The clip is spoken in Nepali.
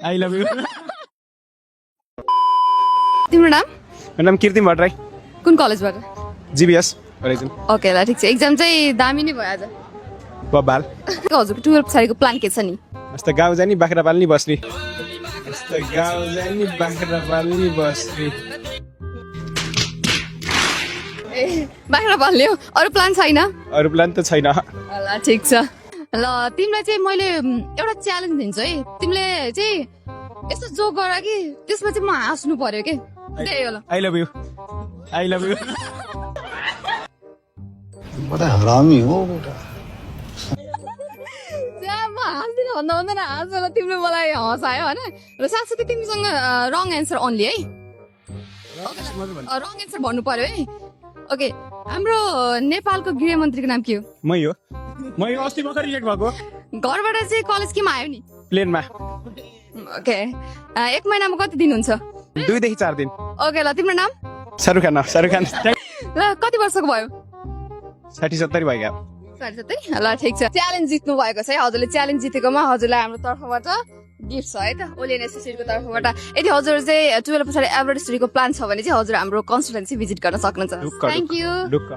आई लभ यु तिम्रो नाम मेरो नाम कीर्ति भट्टराई कुन कलेजबाट जीबीएस होराइजन ओके ल ठिक छ एक्जाम चाहिँ दामी नै भयो आज बबाल हजुरको 12 पछाडिको प्लान के छ नि यस्तो गाउँ जाने बाख्रा पाल्ने बस्ने यस्तो गाउँ जाने बाख्रा पाल्ने बस्ने ए बाख्रा पाल्ने हो अरू प्लान छैन अरू प्लान त छैन ल ठिक छ ल तिमीलाई चाहिँ मैले एउटा च्यालेन्ज दिन्छु है तिमीले चाहिँ यस्तो जोक गर कि त्यसमा चाहिँ म हाँस्नु पर्यो के त्यही हो ल आई लभ यु बड़ा हरामी हो बेटा म हाँस्दिनँ भन्दा भन्दैन हाँस्छ ल तिमीले मलाई हँसायो होइन र साथसाथै तिमीसँग रङ एन्सर ओन्ली है रङ एन्सर भन्नु पर्यो है ओके हाम्रो नेपालको गृहमन्त्रीको नाम के हो मै हो अस्ति भर्खर रिजेक्ट भएको घरबाट चाहिँ कलेज केमा आयो नि प्लेनमा ओके 1 महिनामा कति दिन हुन्छ 2 देखि 4 दिन ओके ल तिम्रो नाम शाहरुख खान ल कति वर्षको भयो 60-70 भइगयो 70 ल ठिक छ च्यालेन्ज जित्नु भएको छ है हजुरले च्यालेन्ज जितेकोमा हजुरलाई हाम्रो तर्फबाट गिफ्ट छ है त ओलियन एसोसिएटको तर्फबाट यदि हजुर चाहिँ 12 पछाडि एभरेज स्टडीको प्लान छ भने चाहिँ हजुर हाम्रो कन्सल्टेन्सी भिजिट गर्न सक्नुहुन्छ थ्यांक यू ढुक्क